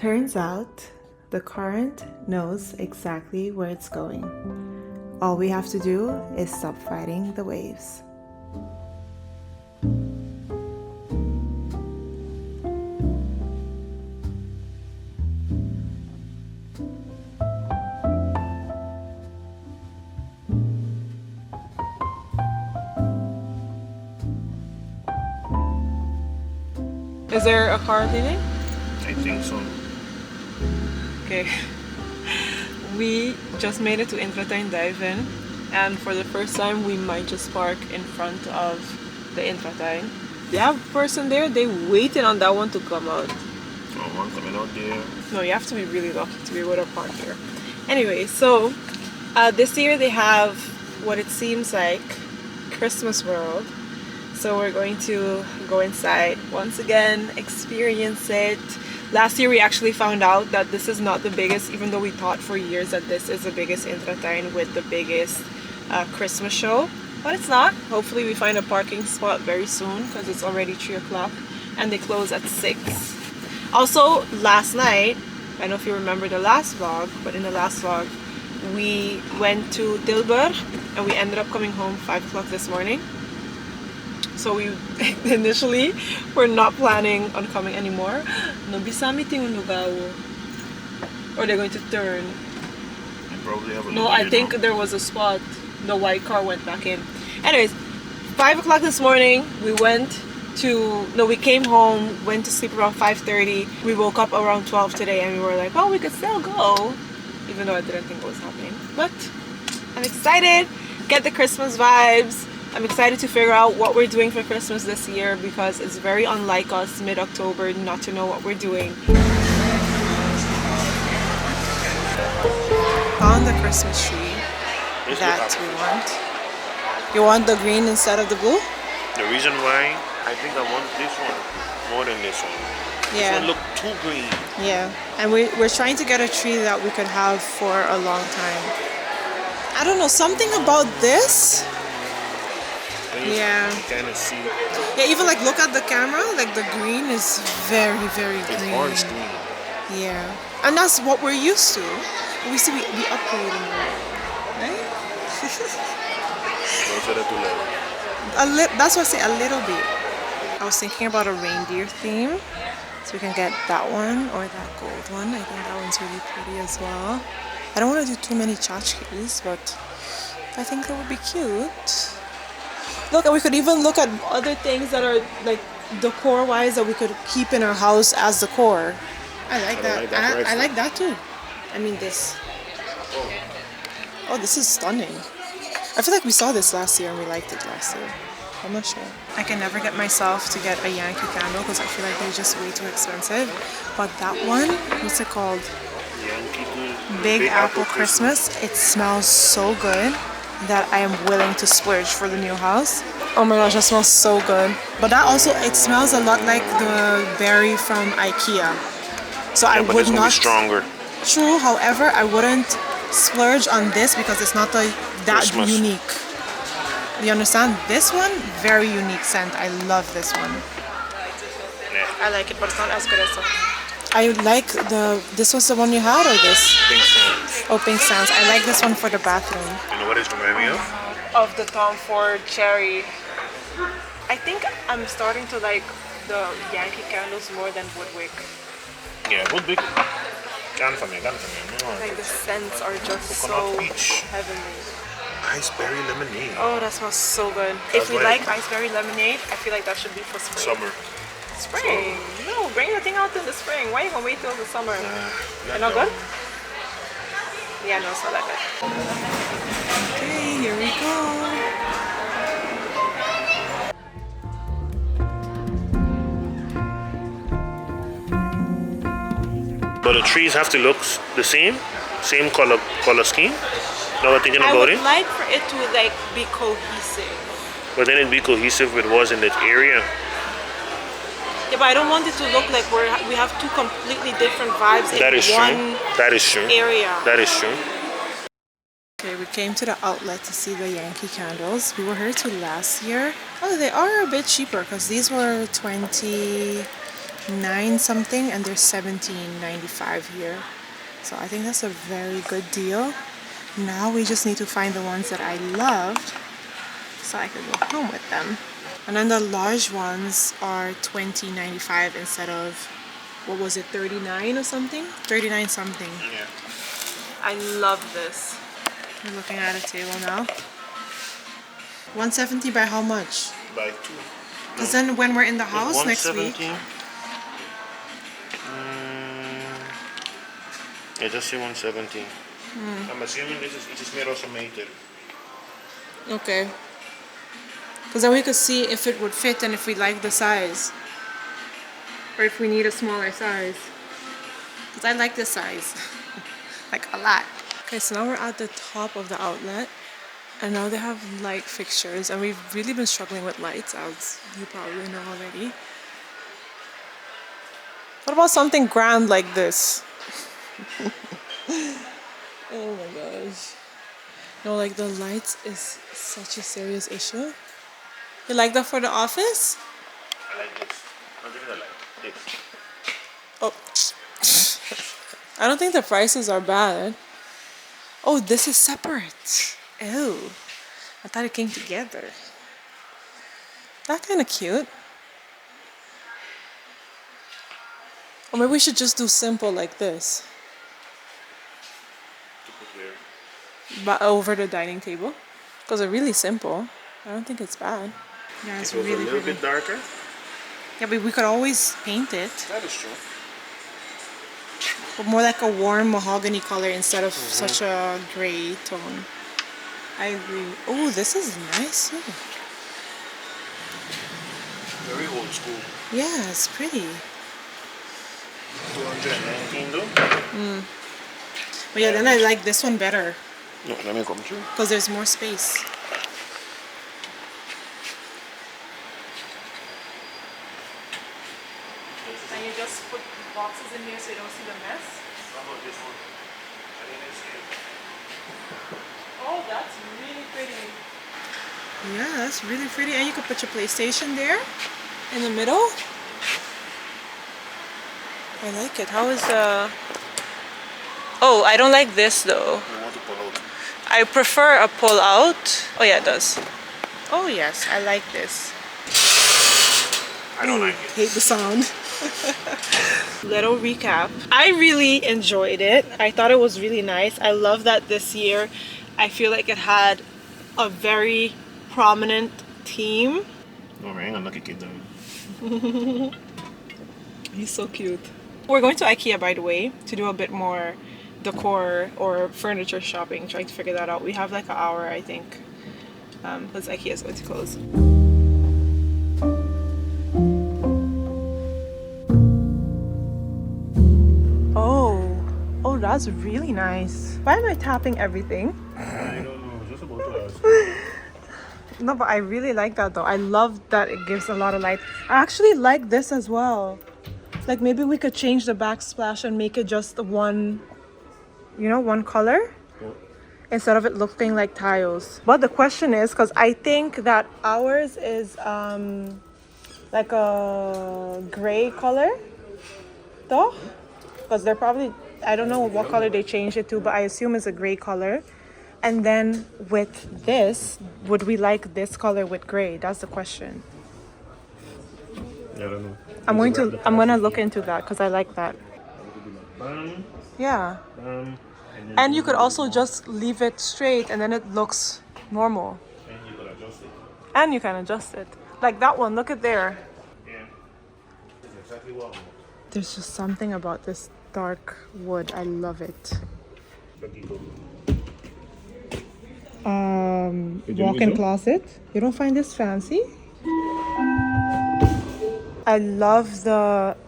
Turns out the current knows exactly where it's going. All we have to do is stop fighting the waves. Is there a car leaving? I think so. Okay. We just made it to Infratijn Duiven, and for the first time we might just park in front of the Infratijn. They have a person there, they waiting on that one to come out. Oh, one coming out there. No, you have to be really lucky to be able to park here. Anyway, so this year they have what it seems like Christmas World. So we're going to go inside once again, experience it. Last year we actually found out that this is not the biggest, even though we thought for years that this is the biggest Infratijn with the biggest Christmas show. But it's not. Hopefully we find a parking spot very soon because it's already 3 o'clock and they close at 6. Also, last night, I don't know if you remember the last vlog, but in the last vlog, we went to Tilburg and we ended up coming home 5 o'clock this morning. So we initially were not planning on coming anymore. Or they're going to turn. Probably have a No, I think there was a spot. The white car went back in. Anyways, 5 o'clock this morning, we came home, went to sleep around 5:30. We woke up around 12 today and we were like, oh, we could still go. Even though I didn't think it was happening. But I'm excited, get the Christmas vibes. I'm excited to figure out what we're doing for Christmas this year because it's very unlike us mid-October not to know what we're doing. Found the Christmas tree that we want. You want the green instead of the blue? The reason why I think I want this one more than this one. Yeah. This one look too green. Yeah, and we're trying to get a tree that we could have for a long time. I don't know, something about this. Yeah. You kind of see. Yeah, even like look at the camera, like the green is very, very It's green. orange green. Yeah, and that's what we're used to. We see we upgrade more, right? Those are the two levels. That's why I say a little bit. I was thinking about a reindeer theme, so we can get that one or that gold one. I think that one's really pretty as well. I don't want to do too many tchotchkes, but I think that would be cute. Look, and we could even look at other things that are like decor-wise that we could keep in our house as decor. I like that. I like that too. I mean this. Oh, this is stunning. I feel like we saw this last year and we liked it last year. I'm not sure. I can never get myself to get a Yankee candle because I feel like they're just way too expensive. But that one, what's it called? Big Apple Christmas. It smells so good that I am willing to splurge for the new house. Oh my gosh, that smells so good. But that also, it smells a lot like the berry from Ikea. So yeah, I would not. Be stronger. True, however, I wouldn't splurge on this because it's not that Christmas. Unique. You understand? This one, very unique scent. I love this one. Yeah. I like it, but it's not as good as the. I like this was the one you had or this? Pink Sands. Oh, Pink Sands. I like this one for the bathroom. You know what it's reminding me of? Of the Tom Ford Cherry. I think I'm starting to like the Yankee candles more than Woodwick. Yeah, Woodwick. Gone for me. Like the scents are just Coconut so peach. heavenly. Iceberry lemonade. Oh, that smells so good. That's If we right. like iceberry lemonade, I feel like that should be for spring. Summer. Spring? No, bring the thing out in the spring. Why are you gonna wait till the summer? You're not now. good? Yeah, no, it's not that good. Okay, here we go. But the trees have to look the same color scheme. Now we're thinking I about would it. like for it to like be cohesive. But then it'd be cohesive with what's in that area. Yeah, but I don't want it to look like we have two completely different vibes That in is one true. That is true. area. That is true. Okay, we came to the outlet to see the Yankee candles. We were here too last year. Oh, they are a bit cheaper because these were 20 9 something and they're 17.95 here. So I think that's a very good deal. Now we just need to find the ones that I loved so I can go home with them. And then the large ones are 20.95 instead of, what was it, 39 or something? 39 something. Yeah. I love this. We're looking at a table now. 170 by how much? By 2. Because then when we're in the house next week. 117. Yeah, just say 117. I'm assuming it is made also mated. Okay. Because then we could see if it would fit and if we like the size. Or if we need a smaller size. Because I like this size. Like a lot. Okay, so now we're at the top of the outlet. And now they have light fixtures. And we've really been struggling with lights, as you probably know already. What about something grand like this? Oh my gosh. No, like the lights is such a serious issue. You like that for the office? I like this. Not even I like this. Oh. I don't think the prices are bad. Oh, this is separate. Ew. I thought it came together. That's kind of cute. Or maybe we should just do simple like this. To put here. But over the dining table. Because they're really simple. I don't think it's bad. Yeah, it's It was really a little pretty. bit darker. Yeah, but we could always paint it. That is true. But more like a warm mahogany color instead of such a gray tone. I agree. Oh, this is nice too. Very old school. Yeah, it's pretty. 219 though. But yeah, then I like this one better No, let me come through. because there's more space. And you just put boxes in here so you don't see the mess. How about this one? I didn't see it. Oh, that's really pretty. Yeah, that's really pretty. And you could put your PlayStation there in the middle. I like it. How is the... Oh, I don't like this though. I want to pull out. I prefer a pull out. Oh yeah, it does. Oh yes, I like this. I don't like it. Hate the sound. Little recap. I really enjoyed it. I thought it was really nice. I love that this year I feel like it had a very prominent theme. No, man, I'm not gonna kick them. He's so cute. We're going to Ikea, by the way, to do a bit more decor or furniture shopping, trying to figure that out. We have like an hour, I think, because Ikea is going to close. Oh, that's really nice. Why am I tapping everything? I don't know. I was just about to ask. No, but I really like that though. I love that it gives a lot of light. I actually like this as well. Like maybe we could change the backsplash and make it just one, you know, one color instead of it looking like tiles. But the question is, because I think that ours is like a gray color though, because they're probably, I don't know what color they changed it to, but I assume it's a gray color. And then with this, would we like this color with gray? That's the question. I don't know. I'm gonna look into that because I like that. Bam, Yeah. bam, And you could also just leave it straight and then it looks normal. and you could adjust it. And you can adjust it. Like that one, look at there. Yeah. That's exactly what I want. There's just something about this dark wood. I love it. Walk-in closet. You don't find this fancy? I love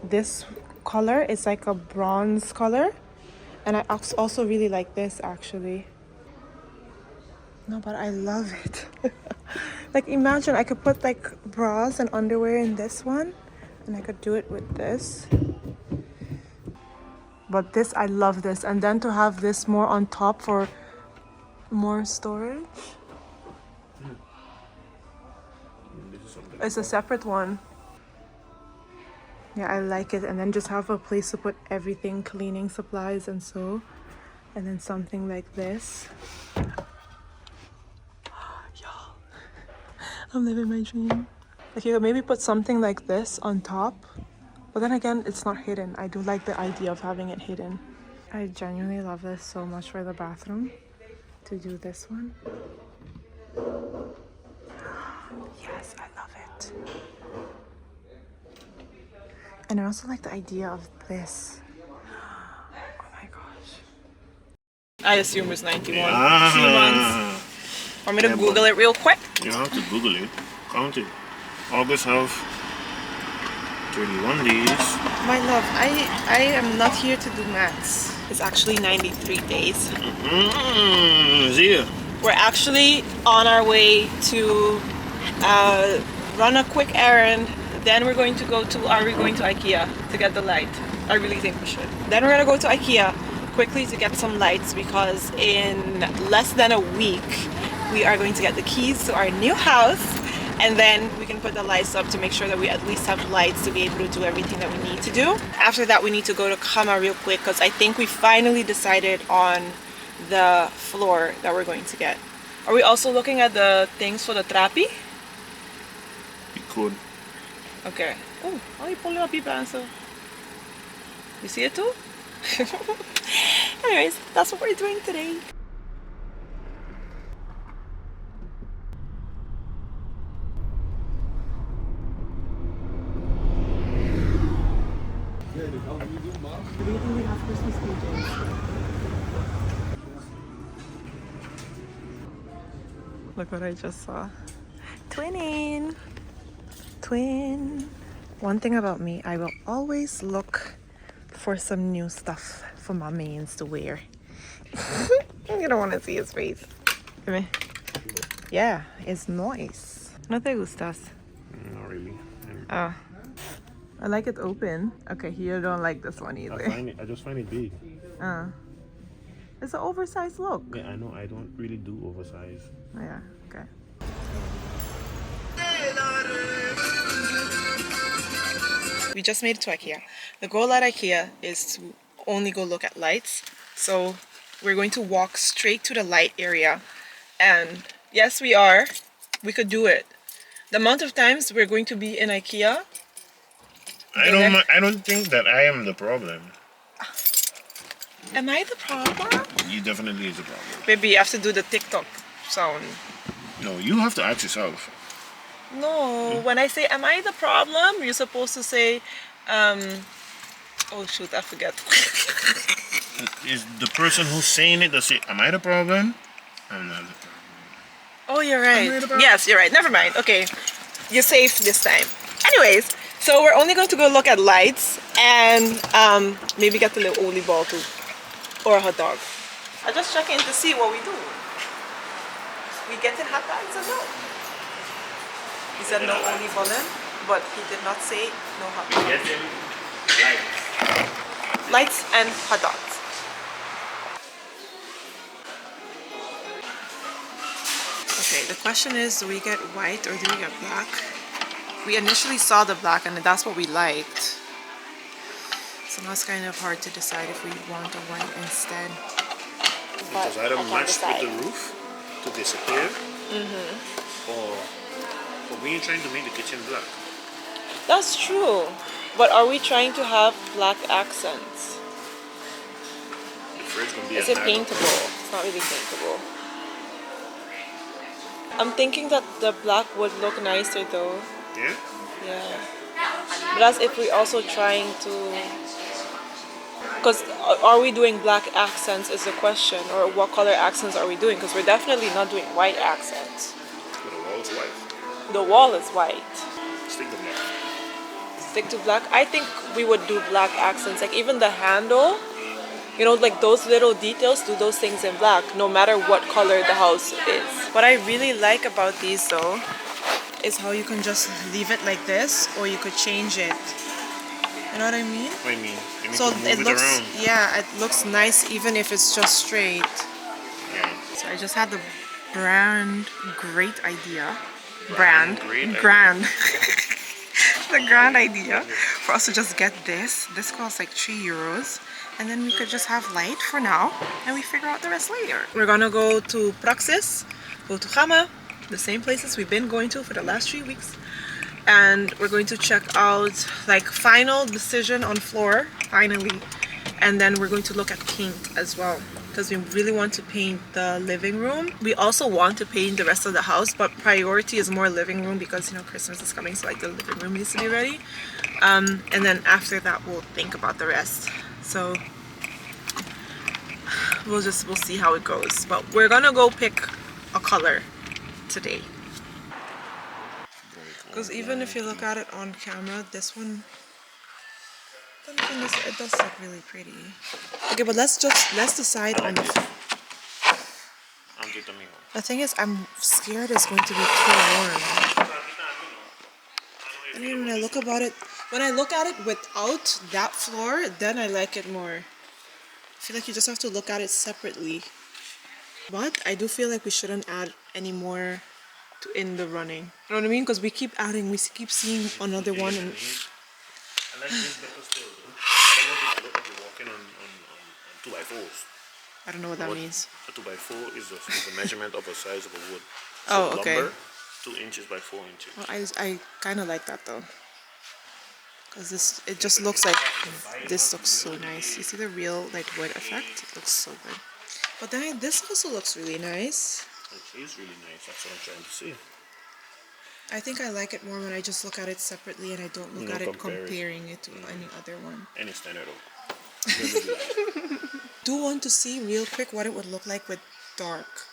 this color. It's like a bronze color. And I also really like this actually. No, but I love it. Like imagine I could put like bras and underwear in this one. And I could do it with this. But this, I love this. And then to have this more on top for more storage. It's a separate one. Yeah, I like it. And then just have a place to put everything, cleaning supplies and so. And then something like this. Y'all, I'm living my dream. Like you could maybe put something like this on top. But then again, it's not hidden. I do like the idea of having it hidden. I genuinely love this so much for the bathroom. To do this one. Yes, I love it. And I also like the idea of this. Oh my gosh. I assume it's 91. Ah. Few months. Want me to Google it real quick? You have to Google it. Count it. August have 31 days. My love, I am not here to do maths. It's actually 93 days. See ya. We're actually on our way to run a quick errand. Then we're going to go to, are we going to Ikea to get the light? I really think we should. Then we're gonna go to Ikea quickly to get some lights because in less than a week, we are going to get the keys to our new house. And then we can put the lights up to make sure that we at least have lights to be able to do everything that we need to do. After that, we need to go to Kama real quick because I think we finally decided on the floor that we're going to get. Are we also looking at the things for the trapi? You could. Okay. Oh, you pull it up, so. You see it too? Anyways, that's what we're doing today. Do you think we have Christmas PJs? Look what I just saw. Twinning! Twin! One thing about me, I will always look for some new stuff for my mains to wear. You don't want to see his face. Yeah, it's nice. ¿No te gustas? Not really. Oh. I like it open. Okay, you don't like this one either. I just find it big. It's an oversized look. Yeah, I know. I don't really do oversize. Oh, yeah, okay. We just made it to Ikea. The goal at Ikea is to only go look at lights. So we're going to walk straight to the light area. And yes, we are. We could do it. The amount of times we're going to be in Ikea. I don't think that I am the problem. Am I the problem? You definitely is the problem. Maybe you have to do the TikTok sound. No, you have to ask yourself. No, when I say, am I the problem? You're supposed to say, oh shoot, I forget. Is the person who's saying it that say, am I the problem? I'm not the problem. Oh, you're right. Yes, you're right. Never mind. Okay, you're safe this time. Anyways, so we're only going to go look at lights and maybe get the little Oli ball too. Or a hot dog. I just check in to see what we do. We getting hot dogs or no? He said no only bowling, but he did not say no hot dogs. Getting lights. Lights and hot dogs. Okay, the question is, do we get white or do we get black? We initially saw the black and that's what we liked. So now it's kind of hard to decide if we want a white instead. Does either match with the roof to disappear, or we trying to make the kitchen black? That's true. But are we trying to have black accents? The fridge gonna be Is it paintable? It's not really paintable. I'm thinking that the black would look nicer though. Yeah? Yeah. But that's if we're also trying to... Because are we doing black accents is the question, or what color accents are we doing? Because we're definitely not doing white accents. But the wall's white. The wall is white. Stick to black. Stick to black? I think we would do black accents. Like even the handle, you know, like those little details, do those things in black, no matter what color the house is. What I really like about these though, is how you can just leave it like this, or you could change it. You know what I mean? What do you mean? You need So to move it looks, around. yeah, it looks nice even if it's just straight. Yeah. So I just had the great idea. Grand. the grand idea for us to just get this. This costs like €3. And then we could just have light for now. And we figure out the rest later. We're gonna go to Praxis, go to Gamma, the same places we've been going to for the last 3 weeks. And we're going to check out like final decision on floor, finally. And then we're going to look at paint as well, because we really want to paint the living room. We also want to paint the rest of the house, but priority is more living room because, you know, Christmas is coming, so like the living room needs to be ready. And then after that we'll think about the rest. So we'll see how it goes. But we're gonna go pick a color today. Because even if you look at it on camera, this one, it does look really pretty. Okay, but let's decide on the. The thing is, I'm scared it's going to be too warm. And then when I look at it without that floor, then I like it more. I feel like you just have to look at it separately. But I do feel like we shouldn't add any more in the running. You know what I mean? Because we keep adding, we keep seeing another one. And walking on 2x4s. I don't know what that means. A 2x4 is the measurement of the size of a wood. So oh, okay. Lumber, 2 inches by 4 inches. Well, I kind of like that though. Because it just looks like, this looks so nice. You see the real like wood effect? It looks so good. But then this also looks really nice. It is really nice, that's what I'm trying to see. I think I like it more when I just look at it separately and I don't look at it comparing it to any other one. Any standard oak. Do want to see real quick what it would look like with dark.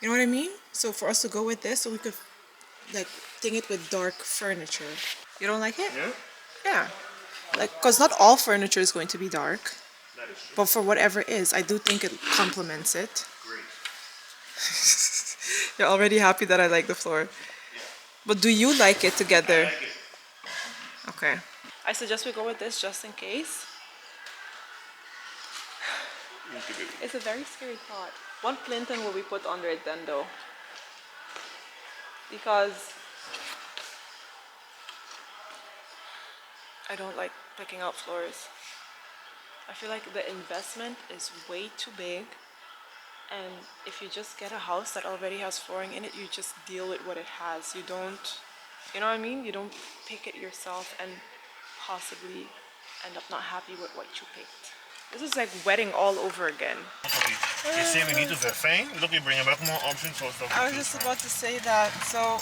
You know what I mean? So for us to go with this, so we could like thing it with dark furniture. You don't like it? Yeah. Yeah. Like, because not all furniture is going to be dark. That is true. But for whatever it is, I do think it complements it. Great. You're already happy that I like the floor. Yeah. But do you like it together? I like it. Okay. I suggest we go with this just in case. It's a very scary thought. What plinton will we put under it then though? Because I don't like picking out floors. I feel like the investment is way too big, and if you just get a house that already has flooring in it, you just deal with what it has. You don't, you know what I mean? You don't pick it yourself and possibly end up not happy with what you picked. This is like wedding all over again. You say we need to verfijn. Look, we bring back more options for stuff. I was just about to say that. So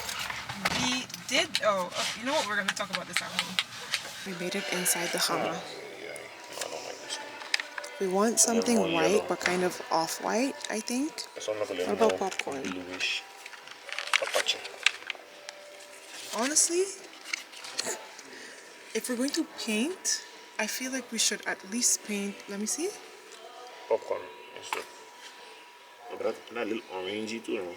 we did. Oh, you know what? We're gonna talk about this at home. We made it inside the Gamma. We want something white, but kind of off-white, I think. What about popcorn? Honestly, if we're going to paint, I feel like we should at least paint. Let me see. Popcorn. But that little orangey too.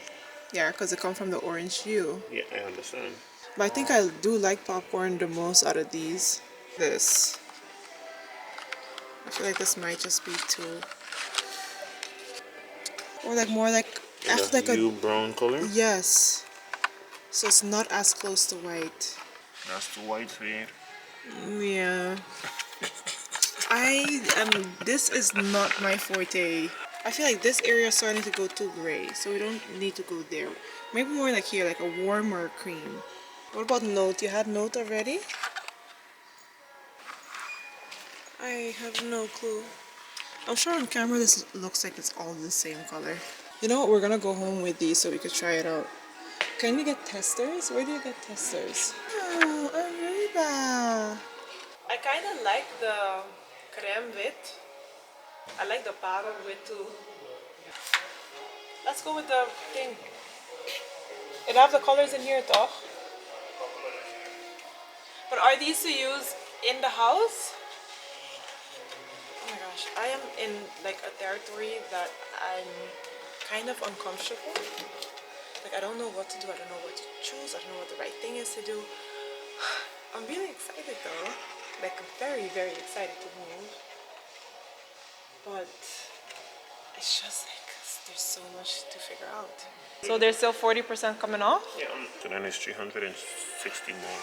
Yeah, because it comes from the orange hue. Yeah, I understand. But I think I do like popcorn the most out of these. This. I feel like this might just be too. Or like more like. Act like a brown color? Yes. So it's not as close to white. That's too white for you. Yeah. This is not my forte. I feel like this area is starting to go too gray, so we don't need to go there. Maybe more like here, like a warmer cream. What about note? You had note already? I have no clue. I'm sure on camera this looks like it's all the same color. You know what? We're gonna go home with these so we could try it out. Can we get testers? Where do you get testers? Oh, Arriba! I kind of like the creme wit. I like the powder wit too. Let's go with the thing. It have the colors in here, though. But are these to use in the house? Oh my gosh, I am in like a territory that I'm kind of uncomfortable. Like I don't know what to do, I don't know what to choose, I don't know what the right thing is to do. I'm really excited though. Like I'm very, very excited to move. But it's just like there's so much to figure out. So there's still 40% coming off? Yeah, so then it's 360 more.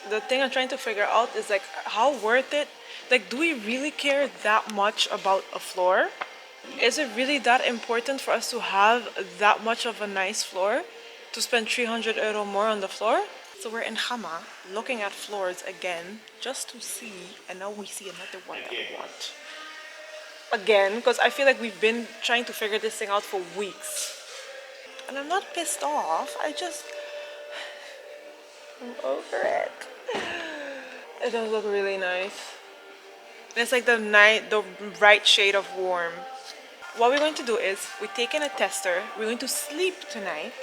The thing I'm trying to figure out is like how worth it. Like, do we really care that much about a floor? Is it really that important for us to have that much of a nice floor to spend 300 euro more on the floor? So we're in Hama looking at floors again just to see, and now we see another one that we want. Again, because I feel like we've been trying to figure this thing out for weeks. And I'm not pissed off, I'm over it. It does look really nice. It's like the right shade of warm. What we're going to do is we're taking a tester, we're going to sleep tonight,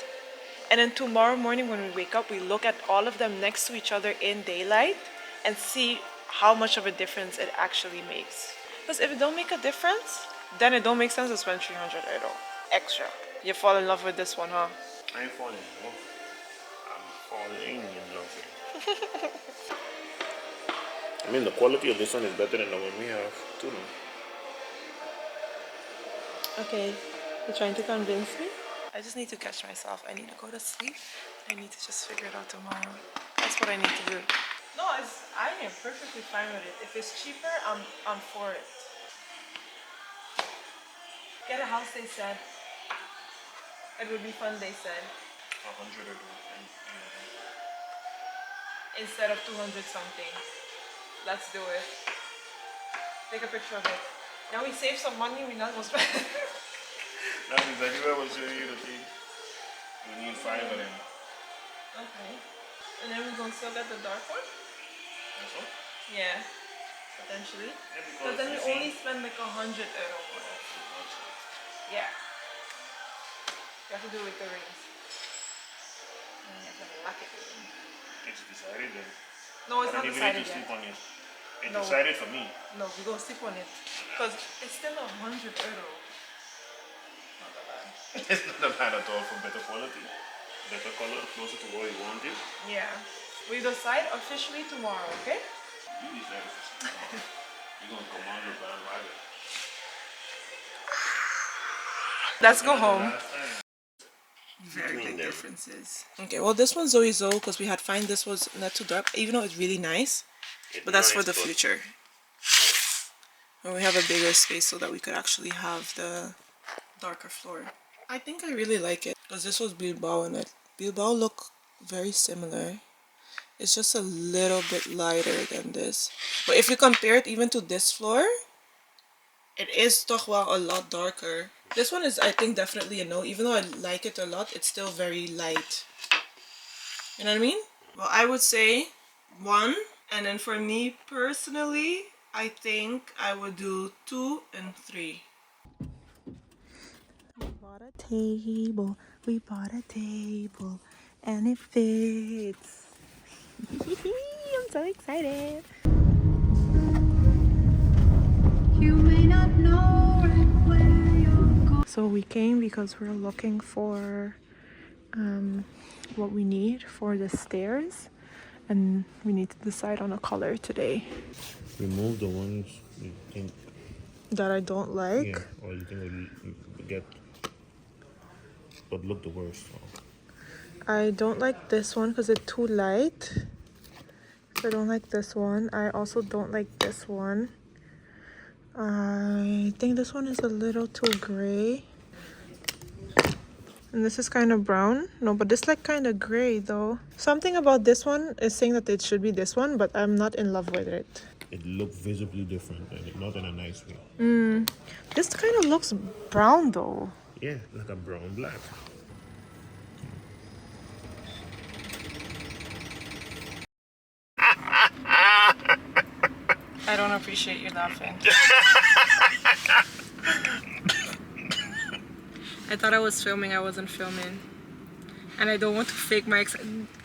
and then tomorrow morning when we wake up, we look at all of them next to each other in daylight and see how much of a difference it actually makes. Because if it don't make a difference, then it don't make sense to spend 300 euro extra. You fall in love with this one, huh? I ain't falling in love. I'm falling in love with it. I mean, the quality of this one is better than the one we have, too. Okay, you're trying to convince me? I just need to catch myself. I need to go to sleep. I need to just figure it out tomorrow. That's what I need to do. No, I am perfectly fine with it. If it's cheaper, I'm for it. Get a house, they said. It would be fun, they said. 100 or 200. Instead of 200 something. Let's do it. Take a picture of it. Now we save some money, we're not going to spend. That's exactly what I was showing you, okay? We need 5 of them. Okay. And then we're going to still get the dark one? That's all? Yeah. Potentially. Yeah, But then we only spend like 100 euro more. Yeah. You have to do it with the rings. And you have to lock it in. It's decided then. No, it's I not don't even decided need to sleep yet. on it. It's No. decided for me. No, we're going to sleep on it. Because it's still 100 euro. Not that bad. It's not bad at all for better quality. Better color, closer to what you wanted. Yeah. We decide officially tomorrow, okay? You decide if it's tomorrow. You're going to command your bandwagon. Let's go home. Last time. Very Between big them. differences. Okay, well this one's Zoe Zoe because we had find this was not too dark, even though it's really nice. But that's for the future. When we have a bigger space so that we could actually have the darker floor. I think I really like it because this was Bilbao and it. Bilbao look very similar. It's just a little bit lighter than this. But if you compare it even to this floor, it is toch wel a lot darker. This one is, I think, definitely a no. Even though I like it a lot, it's still very light. You know what I mean? Well, I would say 1. And then for me personally, I think I would do 2 and 3. We bought a table. We bought a table. And it fits. I'm so excited. You may not know right where you're going. So we came because we're looking for what we need for the stairs, and we need to decide on a color today. Remove the ones you think. That I don't like? Yeah, or you think will get. But look the worst. I don't like this one because it's too light. I don't like this one. I also don't like this one. I think this one is a little too gray. And this is kind of brown. No, but this like kind of gray though. Something about this one is saying that it should be this one, but I'm not in love with it. It looks visibly different, and not in a nice way. This kind of looks brown though. Yeah, like a brown black. I don't appreciate you laughing. I thought I was filming, I wasn't filming. And I don't want to fake my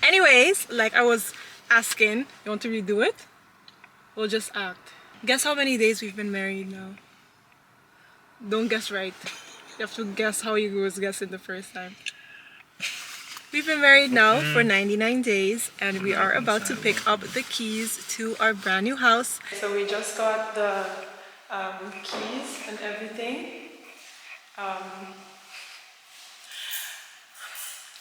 Anyways, like I was asking, you want to redo it? We'll just act. Guess how many days we've been married now? Don't guess right. You have to guess how you was guessing the first time. We've been married now for 99 days and we are about to pick up the keys to our brand new house. So we just got the keys and everything.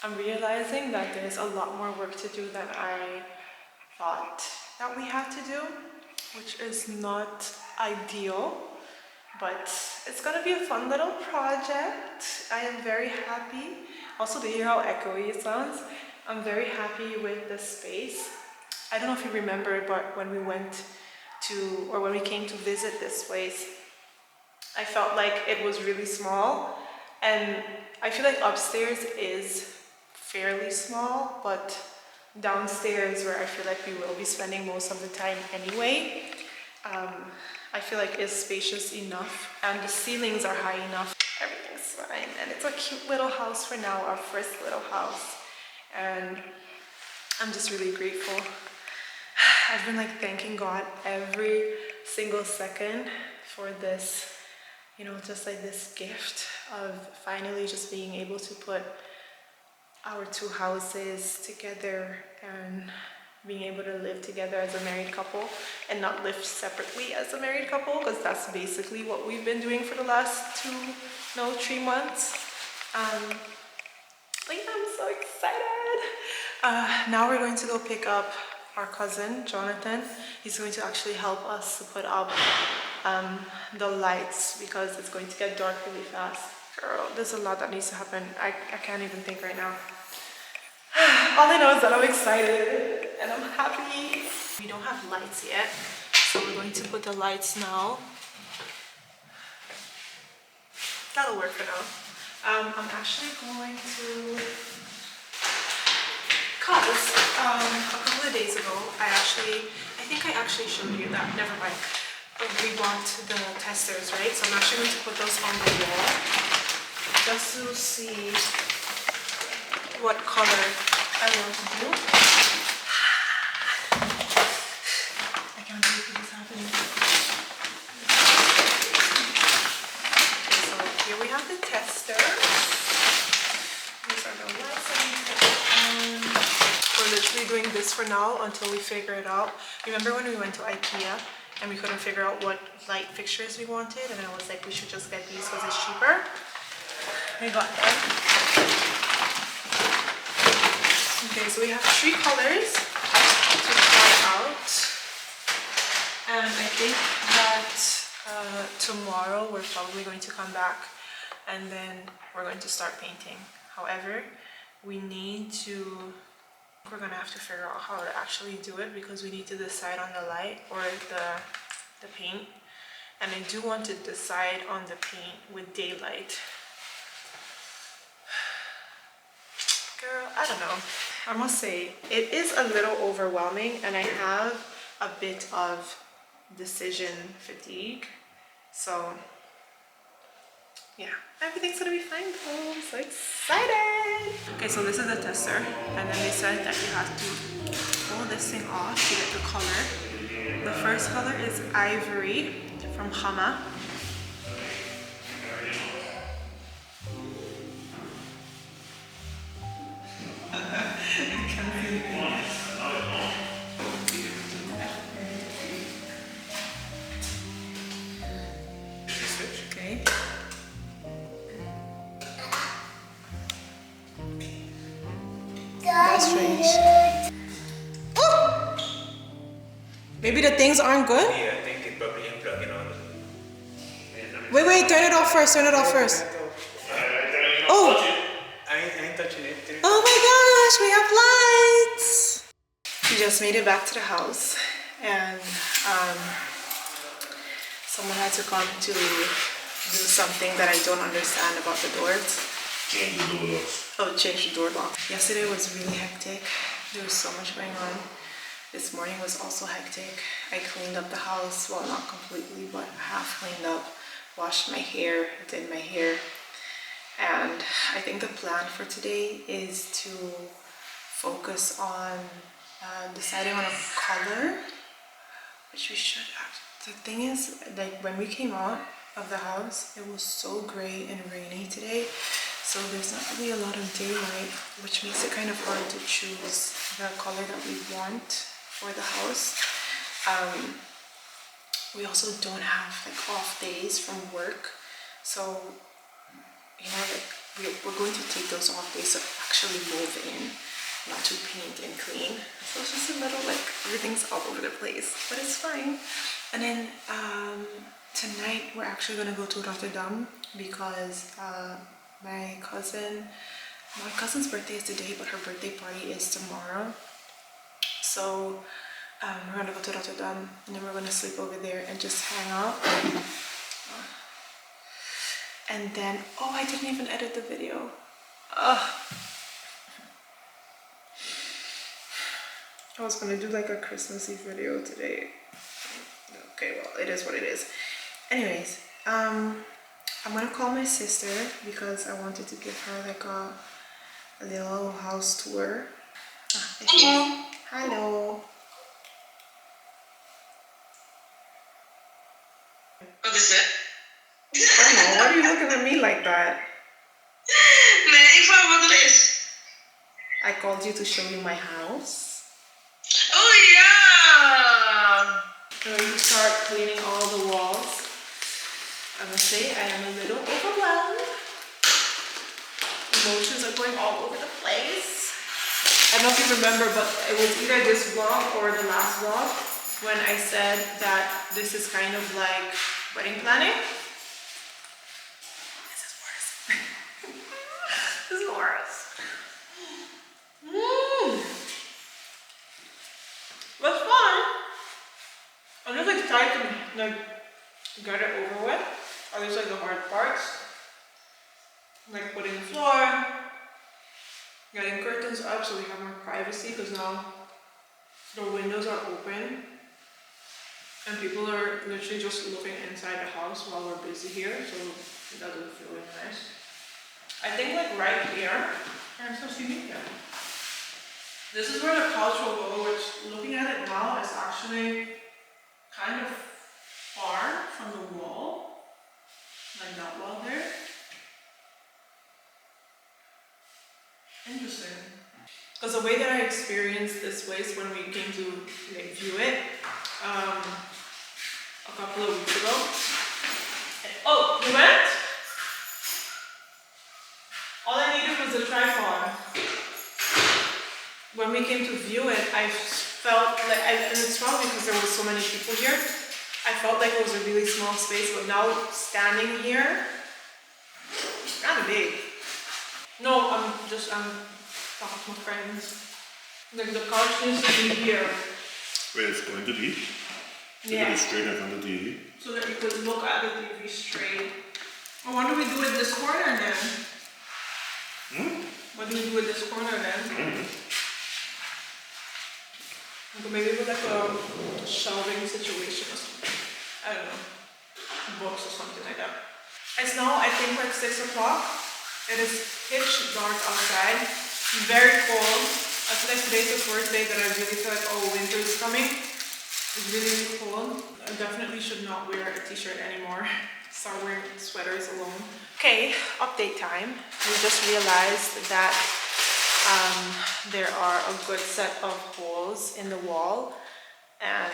I'm realizing that there's a lot more work to do than I thought that we had to do, which is not ideal, but it's gonna be a fun little project. I am very happy. Also, do you hear how echoey it sounds? I'm very happy with the space. I don't know if you remember, but when we went to, or when we came to visit this place, I felt like it was really small, and I feel like upstairs is fairly small, but downstairs, where I feel like we will be spending most of the time anyway, I feel like it's spacious enough, and the ceilings are high enough. Everything's fine, and it's a cute little house for now, our first little house, and I'm just really grateful. I've been like thanking God every single second for this, you know, just like this gift of finally just being able to put our two houses together and being able to live together as a married couple and not live separately as a married couple, because that's basically what we've been doing for the last 3 months. But yeah, I'm so excited. Now we're going to go pick up our cousin Jonathan. He's going to actually help us to put up the lights because it's going to get dark really fast. Girl, there's a lot that needs to happen. I can't even think right now. All I know is that I'm excited and I'm happy. We don't have lights yet, so we're going to put the lights now. That'll work for now. I'm actually going to, cause a couple of days ago, I think I actually showed you that, never mind. We bought the testers, right? So I'm actually going to put those on the wall just to see what color I want to do. I can't believe this is happening. Okay, so here we have the tester. These are the lights I need to put on. We're literally doing this for now until we figure it out. Remember when we went to Ikea and we couldn't figure out what light fixtures we wanted, and I was like, we should just get these because it's cheaper. We got them. Okay, so we have 3 colors to try out, and I think that tomorrow we're probably going to come back and then we're going to start painting. However, we're gonna have to figure out how to actually do it because we need to decide on the light or the paint, and I do want to decide on the paint with daylight. Girl, I don't know. I must say, it is a little overwhelming and I have a bit of decision fatigue. So, yeah, everything's gonna be fine though. I'm so excited. Okay, so this is the tester, and then they said that you have to pull this thing off to get the color. The first color is Ivory from Hama. Okay. That's strange. Oh! Maybe the things aren't good? Yeah, I think it probably unplug it on. Wait, turn it off first, Oh! I ain't touching it. Oh my gosh, we have lights! We just made it back to the house, and someone had to come to do something that I don't understand about the doors. Change the door locks. Oh, change the door lock. Yesterday was really hectic. There was so much going on. This morning was also hectic. I cleaned up the house, well, not completely, but half cleaned up, washed my hair, did my hair. And I think the plan for today is to focus on deciding on a color, which we should have. The thing is, like, when we came out of the house, it was so gray and rainy today, so there's not really a lot of daylight, which makes it kind of hard to choose the color that we want for the house. We also don't have like off days from work, so you know, like we're going to take those off days to actually move in, not to paint and clean. So it's just a little like everything's all over the place, but it's fine. And then tonight we're actually gonna go to Rotterdam because my cousin's birthday is today, but her birthday party is tomorrow. So we're gonna go to Rotterdam and then we're gonna sleep over there and just hang out. And then, oh, I didn't even edit the video. I was gonna do like a Christmassy video today. Okay, well, it is what it is. Anyways, I'm gonna call my sister because I wanted to give her like a little house tour. Hello. Hello. Wat is het? Oh no, why are you looking at me like that? Nee, ik vraag wat er is. I called you to show you my house. Oh ja! I'm going to start cleaning all the walls. I must say I am a little overwhelmed. Emotions are going all over the place. I don't know if you remember, but it was either this vlog or the last vlog when I said that this is kind of like wedding planning. This is worse. This is worse. But fun. I'm just excited to like get it over with. Or there's like the hard parts. Like putting the floor, getting curtains up so we have more privacy because now the windows are open and people are literally just looking inside the house while we're busy here, so it doesn't feel really nice. I think like right here, and so see me here. This is where the couch will go, which looking at it now is actually kind of far from the wall, like that wall there. Interesting. Because the way that I experienced this place when we came to like view it a couple of weeks ago. Oh, you went? All I needed was a tripod. When we came to view it, I felt like, and it's probably because there were so many people here, I felt like it was a really small space, but now standing here, it's kind of big. No, I'm talking to my friends. Like the couch needs to be here. Where it's going to be? Yeah. Straight in front of the TV. So that you could look at the TV straight. Oh, what do we do with this corner then? What do we do with this corner then? Maybe with like a shelving situation or something. I don't know. Books or something like that. It's now, I think, like 6 o'clock. It is pitch dark outside. Very cold. I feel like today's the first day that I really feel like, oh, winter is coming. It's really, really cold. I definitely should not wear a t-shirt anymore. Start wearing sweaters alone. Okay, update time. We just realized that there are a good set of holes in the wall and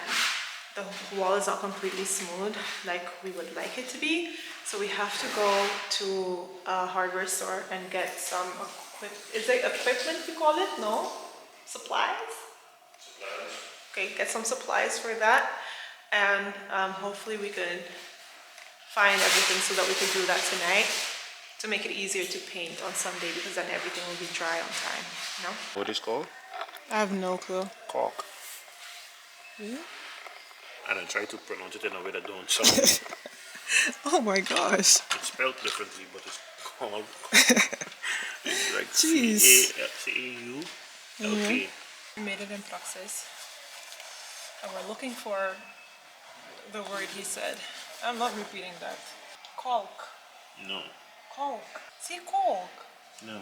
the wall is not completely smooth like we would like it to be. So we have to go to a hardware store and get some is it equipment you call it? No? Supplies? Okay, get some supplies for that and hopefully we could find everything so that we could do that tonight to make it easier to paint on Sunday because then everything will be dry on time, you know? What is called? I have no clue. Caulk. Hmm? And I try to pronounce it in a way that don't sound. Oh my gosh. It's spelled differently, but it's called. It's like Jeez. C-A-U-L-K. We made it in praxis. And we're looking for the word he said. I'm not repeating that. Caulk. No. Caulk. See, caulk. No.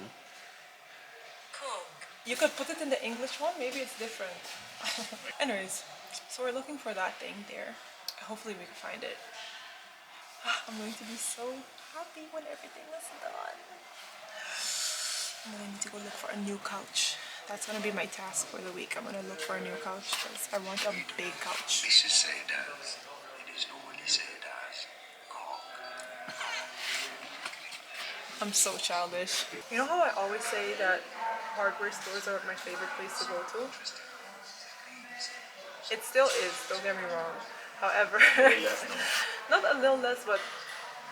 Caulk. You could put it in the English one, maybe it's different. Anyways, so we're looking for that thing there. Hopefully we can find it. I'm going to be so happy when everything is done. And then I need to go look for a new couch. That's gonna be my task for the week. I'm gonna look for a new couch because I want a big couch. Mrs. Saydas. It is normally Saydas. I'm so childish. You know how I always say that hardware stores are my favorite place to go to? It still is, don't get me wrong. However, Way less now. not a little less, but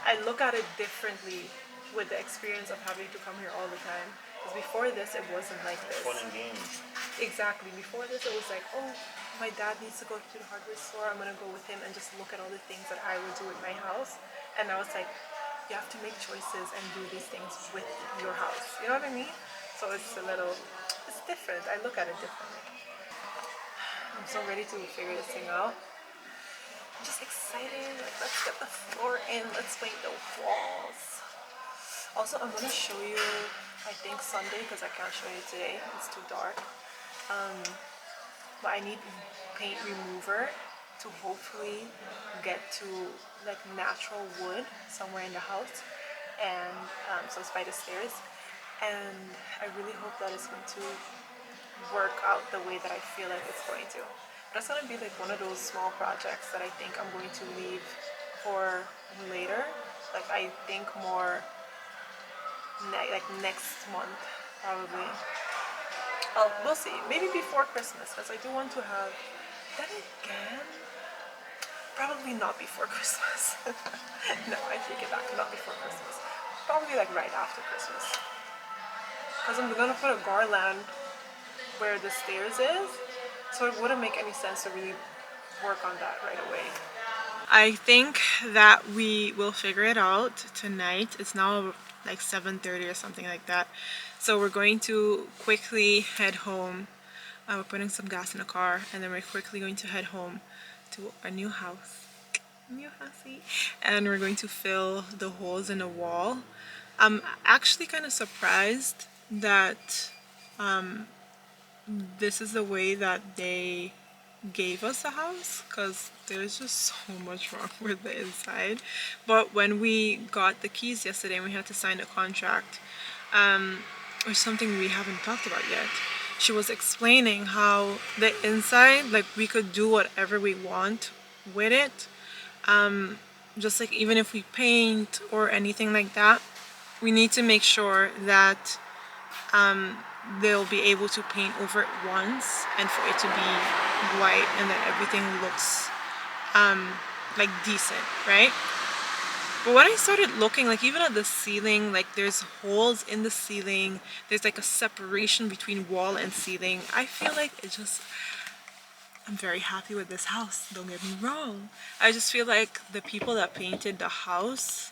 I look at it differently with the experience of having to come here all the time. Because before this, it wasn't like this. Fun and games. Exactly. Before this, it was like, oh, my dad needs to go to the hardware store. I'm gonna go with him and just look at all the things that I would do at my house. And now it's like, you have to make choices and do these things with your house. You know what I mean? So it's it's different. I look at it differently. I'm so ready to figure this thing out. I'm just excited. Like, let's get the floor in. Let's paint the walls. Also, I'm gonna show you, I think Sunday, because I can't show you today. It's too dark. But I need paint remover to hopefully get to like natural wood somewhere in the house, and so it's by the stairs. And I really hope that it's going to work out the way that I feel like it's going to. But that's gonna be like one of those small projects that I think I'm going to leave for later. Like I think more like next month probably. Oh, we'll see. Maybe before Christmas, because I do want to have. Then again, probably not before Christmas. No, I take it back. Not before Christmas. Probably like right after Christmas. Because I'm gonna put a garland where the stairs is, so it wouldn't make any sense to really work on that right away. I think that we will figure it out tonight. It's now like 7:30 or something like that. So we're going to quickly head home. We're putting some gas in the car, and then we're quickly going to head home to our new house. New housey. And we're going to fill the holes in the wall. I'm actually kind of surprised that this is the way that they gave us a house, because there's just so much wrong with the inside. But when we got the keys yesterday and we had to sign the contract, or something we haven't talked about yet, she was explaining how the inside, like we could do whatever we want with it, just like even if we paint or anything like that, we need to make sure that they'll be able to paint over it once and for it to be white and that everything looks like decent, right? But when I started looking, like even at the ceiling, like there's holes in the ceiling, there's like a separation between wall and ceiling. I feel like I'm very happy with this house, don't get me wrong. I just feel like the people that painted the house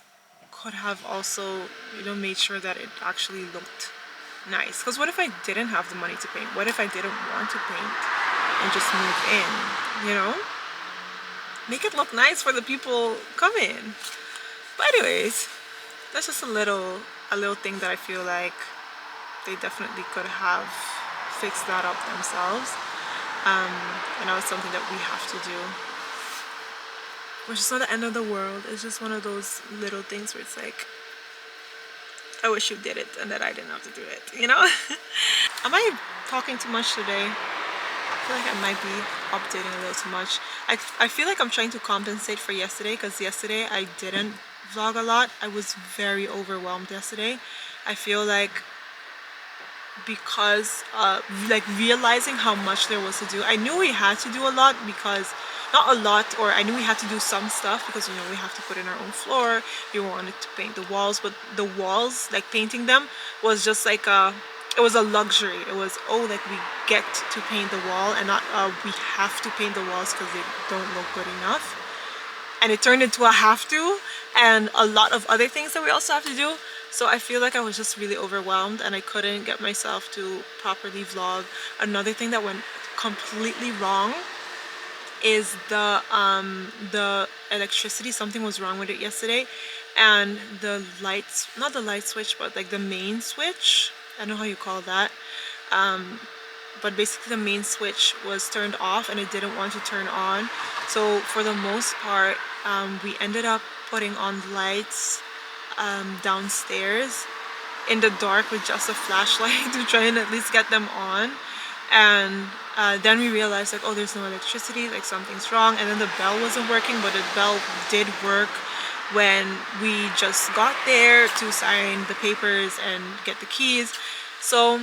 could have also, you know, made sure that it actually looked nice. Because what if I didn't have the money to paint? What if I didn't want to paint and just move in, you know? Make it look nice for the people coming. But anyways, that's just a little thing that I feel like they definitely could have fixed that up themselves. And that was something that we have to do. Which is not the end of the world. It's just one of those little things where it's like, I wish you did it and that I didn't have to do it, you know? Am I talking too much today? I feel like I might be updating a little too much. I feel like I'm trying to compensate for yesterday, because yesterday I didn't vlog a lot. I was very overwhelmed yesterday. I feel like because like realizing how much there was to do, I knew we had to do a lot, because not a lot, or I knew we had to do some stuff because, you know, we have to put in our own floor. We wanted to paint the walls, but the walls, like painting them was just like it was a luxury. It was, oh, like we get to paint the wall and not we have to paint the walls because they don't look good enough. And it turned into a have to, and a lot of other things that we also have to do. So I feel like I was just really overwhelmed and I couldn't get myself to properly vlog. Another thing that went completely wrong is the electricity. Something was wrong with it yesterday, and the lights, not the light switch, but like the main switch, I don't know how you call that, but basically the main switch was turned off and it didn't want to turn on. So for the most part, we ended up putting on lights downstairs in the dark with just a flashlight to try and at least get them on. And then we realized, like, oh, there's no electricity, like something's wrong. And then the bell wasn't working, but the bell did work when we just got there to sign the papers and get the keys. So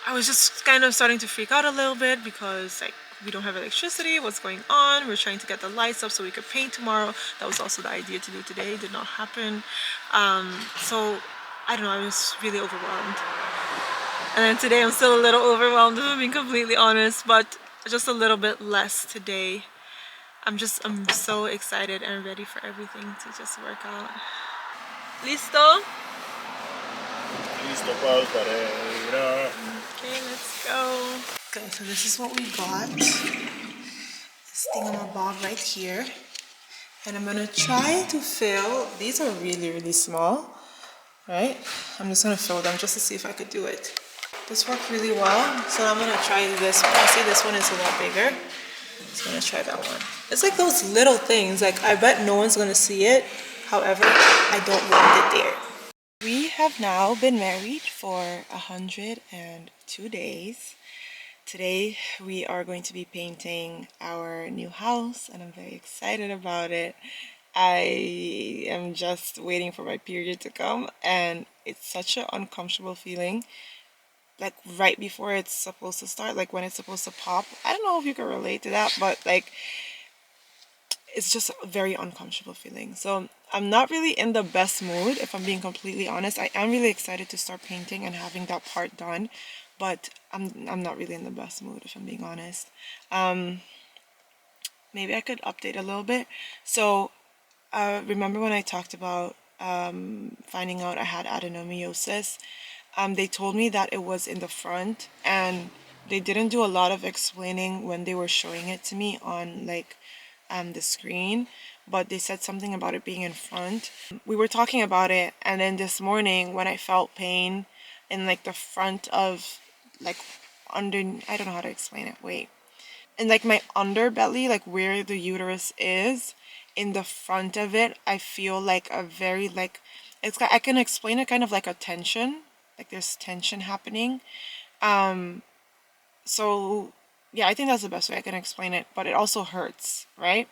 I was just kind of starting to freak out a little bit because like we don't have electricity. What's going on? We're trying to get the lights up so we could paint tomorrow. That was also the idea to do today. It did not happen. So I don't know. I was really overwhelmed. And then today I'm still a little overwhelmed, if I'm being completely honest, but just a little bit less today. I'm so excited and ready for everything to just work out. Listo? Listo para carrera. Okay, let's go. Okay, so this is what we got. This thingamabob right here. And I'm gonna try to fill, these are really, really small, right? I'm just gonna fill them just to see if I could do it. This worked really well, so I'm gonna try this one. See, this one is a lot bigger. So I'm gonna try that one. It's like those little things, like I bet no one's gonna see it. However, I don't want it there. We have now been married for 102 days. Today we are going to be painting our new house and I'm very excited about it. I am just waiting for my period to come and it's such an uncomfortable feeling. Like right before it's supposed to start, like when it's supposed to pop. I don't know if you can relate to that, but like it's just a very uncomfortable feeling. So I'm not really in the best mood, if I'm being completely honest. I am really excited to start painting and having that part done, but I'm not really in the best mood, if I'm being honest. Maybe I could update a little bit. So remember when I talked about finding out I had adenomyosis? They told me that it was in the front and they didn't do a lot of explaining when they were showing it to me on like the screen, but they said something about it being in front. We were talking about it and then this morning when I felt pain in like the front of like under, I don't know how to explain it, wait. In like my underbelly, like where the uterus is, in the front of it, I feel like a very like, it's I can explain it kind of like a tension, like there's tension happening. So yeah, I think that's the best way I can explain it, but it also hurts, right?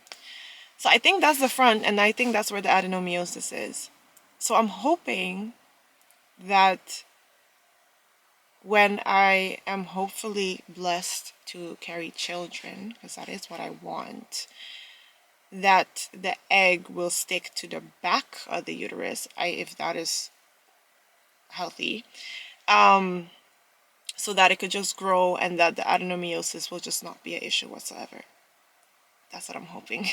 So I think that's the front and I think that's where the adenomyosis is. So I'm hoping that when I am hopefully blessed to carry children, because that is what I want, that the egg will stick to the back of the uterus, if that is healthy, so that it could just grow and that the adenomyosis will just not be an issue whatsoever. That's what I'm hoping.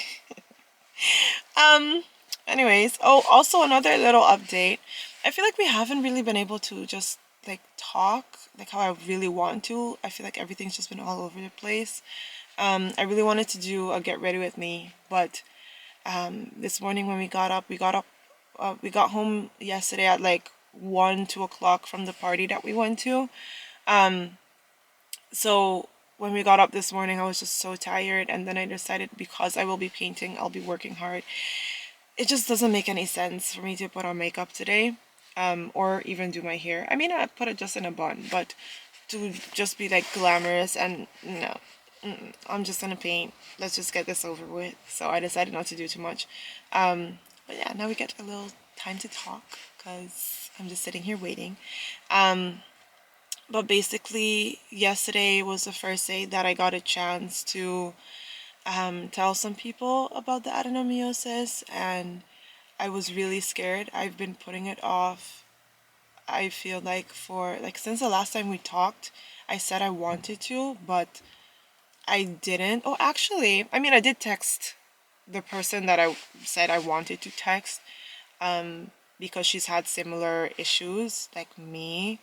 Anyways, oh, also another little update. I feel like we haven't really been able to just like talk like how I really want to. I feel like everything's just been all over the place. I really wanted to do a get ready with me, but this morning when we got home yesterday at like 2 o'clock from the party that we went to. So when we got up this morning, I was just so tired, and then I decided because I will be painting, I'll be working hard. It just doesn't make any sense for me to put on makeup today, or even do my hair. I mean, I put it just in a bun, but to just be like glamorous and no. I'm just gonna paint. Let's just get this over with. So I decided not to do too much. But yeah, now we get a little time to talk because I'm just sitting here waiting. But basically, yesterday was the first day that I got a chance to tell some people about the adenomyosis, and I was really scared. I've been putting it off. I feel like for like since the last time we talked, I said I wanted to, but I didn't. Oh, actually, I mean, I did text the person that I said I wanted to text, because she's had similar issues like me.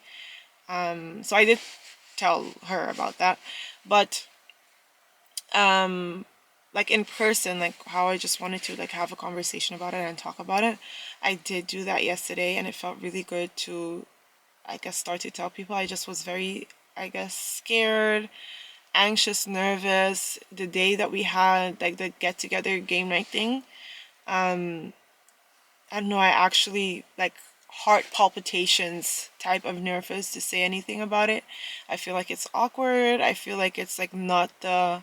So I did tell her about that, but like in person, like how I just wanted to like have a conversation about it and talk about it, I did do that yesterday, and it felt really good to, I guess, start to tell people. I just was very, I guess, scared, anxious, nervous. The day that we had like the get together game night thing, I don't know, I actually like heart palpitations type of nervous to say anything about it. I feel like it's awkward. I feel like it's like not the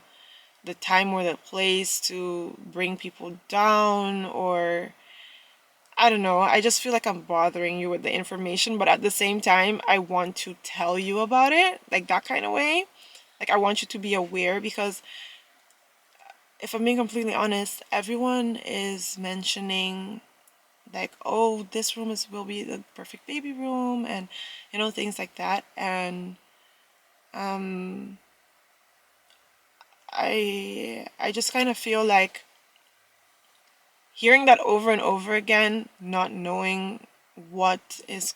time or the place to bring people down, or I don't know. I just feel like I'm bothering you with the information, but at the same time, I want to tell you about it, like that kind of way. Like I want you to be aware because if I'm being completely honest, everyone is mentioning like, oh, this room will be the perfect baby room and you know things like that. And um I just kind of feel like hearing that over and over again, not knowing what is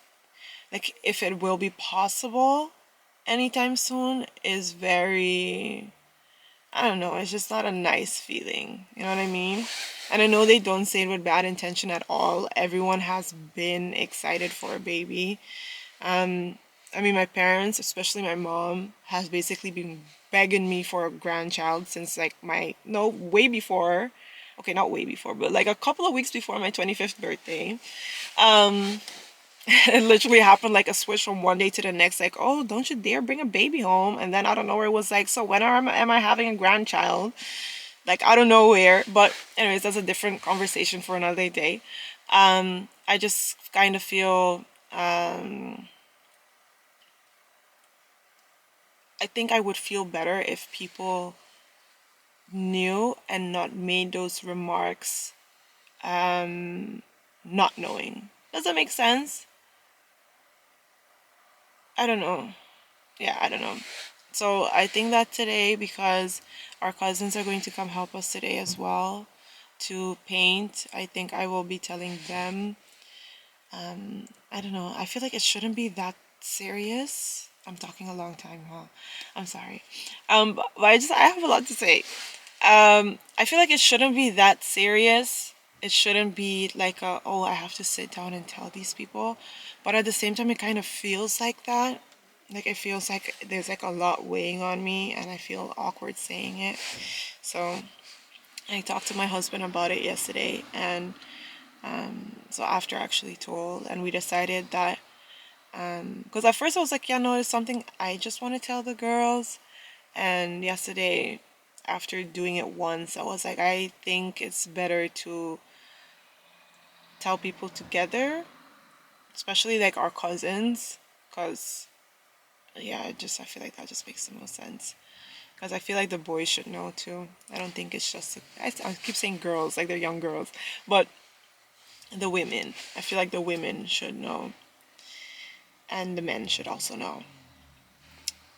like if it will be possible anytime soon is very, I don't know, it's just not a nice feeling. You know what I mean? And I know they don't say it with bad intention at all. Everyone has been excited for a baby. I mean, my parents, especially my mom, has basically been begging me for a grandchild since like no, way before. Okay, not way before, but like a couple of weeks before my 25th birthday. Um, it literally happened like a switch from one day to the next. Like, oh, don't you dare bring a baby home. And then out of nowhere it was like, so when am I having a grandchild? Like, out of nowhere. But anyways, that's a different conversation for another day. I just kind of feel... I think I would feel better if people knew and not made those remarks not knowing. Does that make sense? I don't know. Yeah, I don't know. So I think that today, because our cousins are going to come help us today as well to paint, I think I will be telling them. I don't know. I feel like it shouldn't be that serious. I'm talking a long time, huh? I'm sorry. But I have a lot to say. I feel like it shouldn't be that serious. It shouldn't be like oh, I have to sit down and tell these people. But at the same time, it kind of feels like that. Like it feels like there's like a lot weighing on me and I feel awkward saying it. So I talked to my husband about it yesterday, and so after I actually told, and we decided that because at first I was like, yeah, no, it's something I just want to tell the girls. And yesterday, after doing it once, I was like, I think it's better to tell people together, especially like our cousins, because yeah, I feel like that just makes the most sense. Because I feel like the boys should know too. I don't think it's just, I keep saying girls, like they're young girls, but the women, I feel like the women should know, and the men should also know.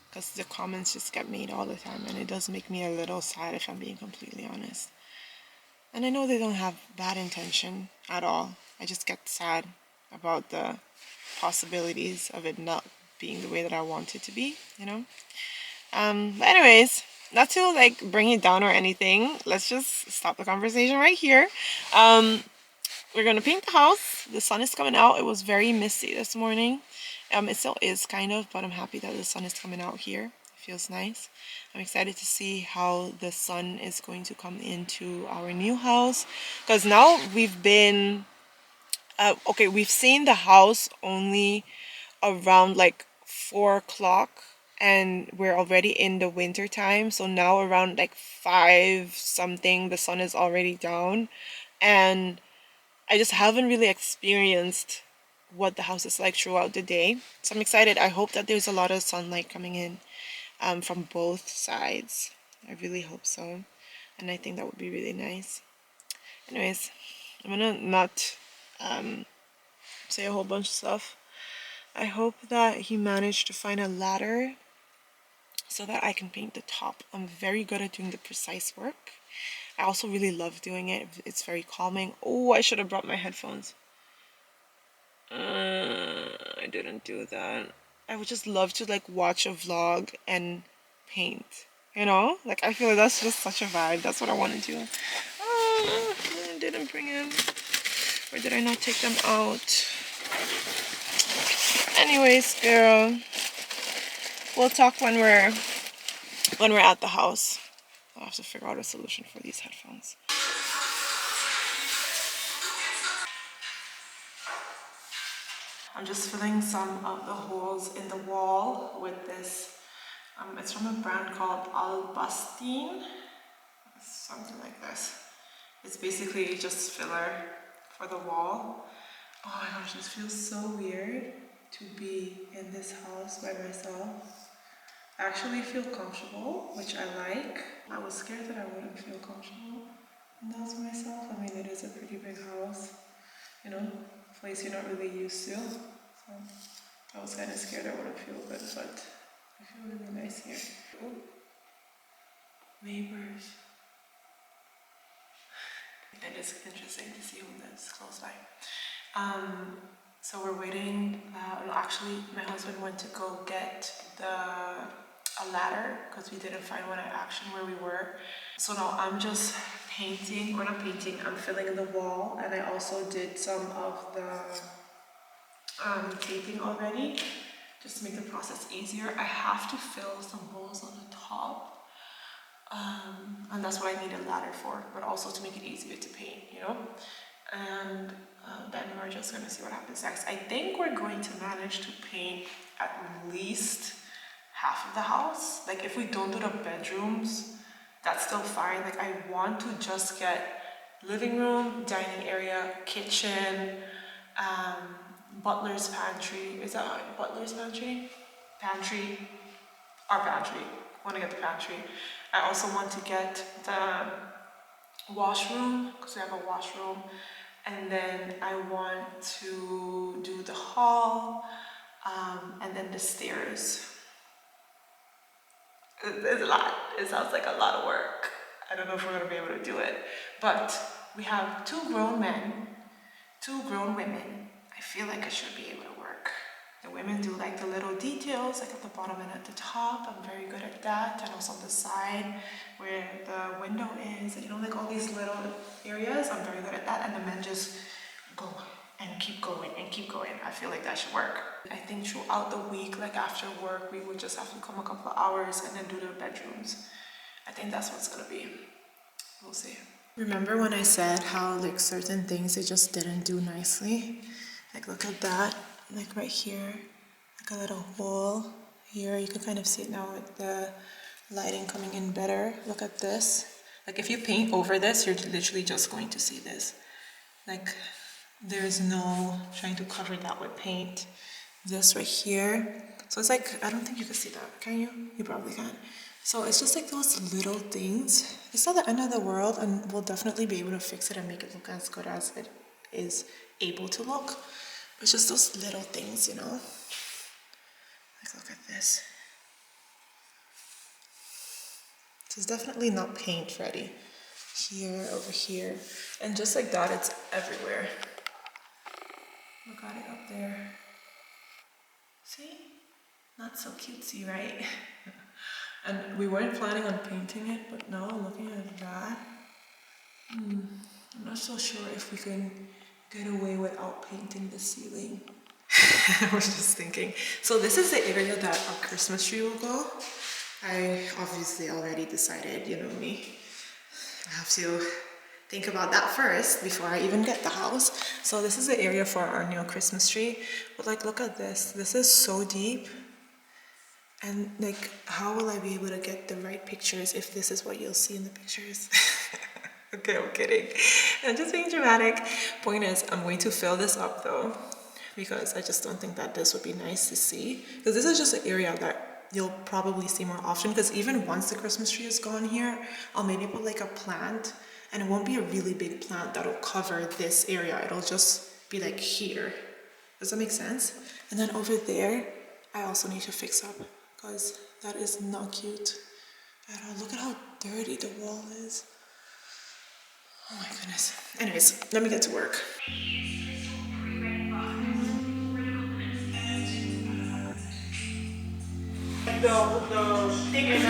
Because the comments just get made all the time, and it does make me a little sad if I'm being completely honest. And I know they don't have bad intention at all. I just get sad about the possibilities of it not being the way that I want it to be, you know? But anyways, not to like bring it down or anything, let's just stop the conversation right here. We're gonna paint the house. The sun is coming out. It was very misty this morning. It still is kind of, but I'm happy that the sun is coming out here. It feels nice. I'm excited to see how the sun is going to come into our new house, because now we've been okay, we've seen the house only around like 4 o'clock, and we're already in the winter time. So now around like 5 something, the sun is already down, and I just haven't really experienced what the house is like throughout the day. So I'm excited. I hope that there's a lot of sunlight coming in from both sides. I really hope so. And I think that would be really nice. Anyways, I'm gonna not say a whole bunch of stuff. I hope that he managed to find a ladder so that I can paint the top. I'm very good at doing the precise work. I also really love doing it. It's very calming. Oh, I should have brought my headphones. I didn't do that. I would just love to like watch a vlog and paint. You know? Like I feel like that's just such a vibe. That's what I want to do. Oh, I didn't bring them. Or did I not take them out? Anyways, girl. We'll talk when we're at the house. I'll have to figure out a solution for these headphones. I'm just filling some of the holes in the wall with this. It's from a brand called Albastine. Something like this. It's basically just filler for the wall. Oh my gosh, this feels so weird to be in this house by myself. I actually feel comfortable, which I like. I was scared that I wouldn't feel comfortable in the house by myself. I mean, it is a pretty big house, you know, a place you're not really used to. So I was kind of scared I wouldn't feel good, but I feel really nice here. Ooh. Neighbors. It is interesting to see who lives close by. So we're waiting. No, actually, my husband went to go get a ladder because we didn't find one at Action where we were. So now I'm just painting, or not painting, I'm filling in the wall, and I also did some of the taping already just to make the process easier. I have to fill some holes on the top. And that's what I need a ladder for, but also to make it easier to paint, you know? And then we're just gonna see what happens next. I think we're going to manage to paint at least half of the house. Like if we don't do the bedrooms, that's still fine. Like I want to just get living room, dining area, kitchen, butler's pantry. Is that butler's pantry? Pantry, our pantry. I want to get the pantry. I also want to get the washroom because we have a washroom, and then I want to do the hall, and then the stairs. It's a lot. It sounds like a lot of work. I don't know if we're gonna be able to do it, but we have 2 grown men, 2 grown women. I feel like it should be able to work. The women do like the little details, like at the bottom and at the top. I'm very good at that. And also on the side where the window is, and you know, like all these little areas, I'm very good at that. And the men just go and keep going and keep going. I feel like that should work. I think throughout the week, like after work, we would just have to come a couple of hours and then do the bedrooms. I think that's what's gonna be. We'll see. Remember when I said how like certain things they just didn't do nicely? Like look at that. Like right here, like a little hole here. You can kind of see it now with the lighting coming in better. Look at this. Like if you paint over this, you're literally just going to see this. Like there's no trying to cover that with paint. This right here. So it's like, I don't think you can see that, can you? You probably can. So it's just like those little things. It's not the end of the world, and we'll definitely be able to fix it and make it look as good as it is able to look. It's just those little things, you know? Like, look at this. So it's definitely not paint ready. Here, over here. And just like that, it's everywhere. Look at it up there. See? Not so cutesy, right? And we weren't planning on painting it, but now looking at that, I'm not so sure if we can get away without painting the ceiling. I was just thinking. So this is the area that our Christmas tree will go. I obviously already decided, you know me. I have to think about that first before I even get the house. So this is the area for our new Christmas tree. But like, look at this. This is so deep. And like, how will I be able to get the right pictures if this is what you'll see in the pictures? Okay, I'm kidding. I'm just being dramatic. Point is, I'm going to fill this up though, because I just don't think that this would be nice to see. Because this is just an area that you'll probably see more often, because even once the Christmas tree is gone here, I'll maybe put like a plant, and it won't be a really big plant that'll cover this area. It'll just be like here. Does that make sense? And then over there, I also need to fix up, because that is not cute at all. Look at how dirty the wall is. Oh my goodness. Anyways, let me get to work. The thing is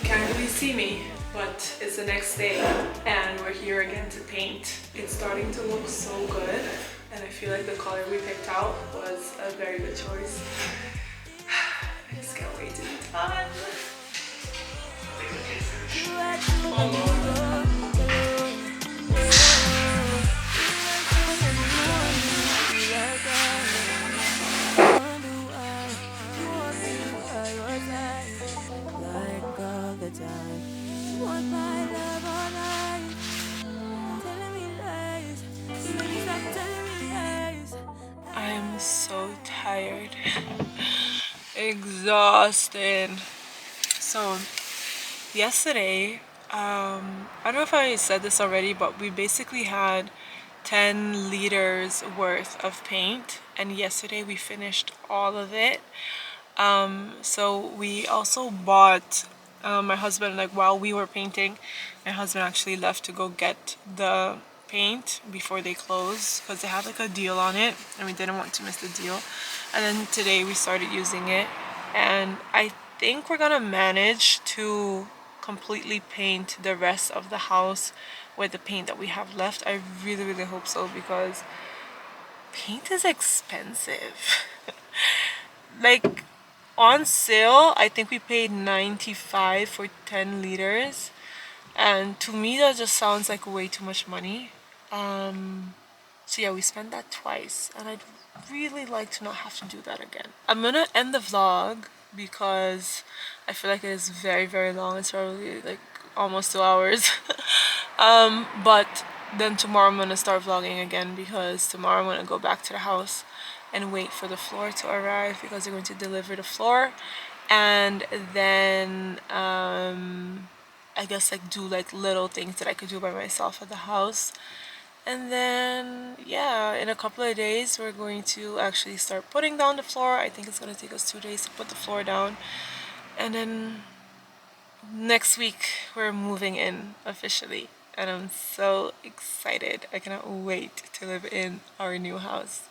can't really see me, but it's the next day and we're here again to paint. It's starting to look so good, and I feel like the color we picked out was a very good choice. I just can't wait to be done. tired. Exhausted. So yesterday, I don't know if I said this already, but we basically had 10 liters worth of paint, and yesterday we finished all of it. So we also bought, my husband, like while we were painting, my husband actually left to go get the paint before they close because they had like a deal on it and we didn't want to miss the deal. And then today we started using it, and I think we're gonna manage to completely paint the rest of the house with the paint that we have left. I really hope so, because paint is expensive. Like on sale, I think we paid 95 for 10 liters, and to me that just sounds like way too much money. So yeah, we spent that twice, and I'd really like to not have to do that again. I'm gonna end the vlog because I feel like it is very long. It's probably like almost 2 hours. But then tomorrow I'm gonna start vlogging again, because tomorrow I'm gonna go back to the house and wait for the floor to arrive, because they're going to deliver the floor, and then I guess like do like little things that I could do by myself at the house. And then yeah, in a couple of days we're going to actually start putting down the floor. I think it's going to take us 2 days to put the floor down, and then next week we're moving in officially, and I'm so excited. I cannot wait to live in our new house.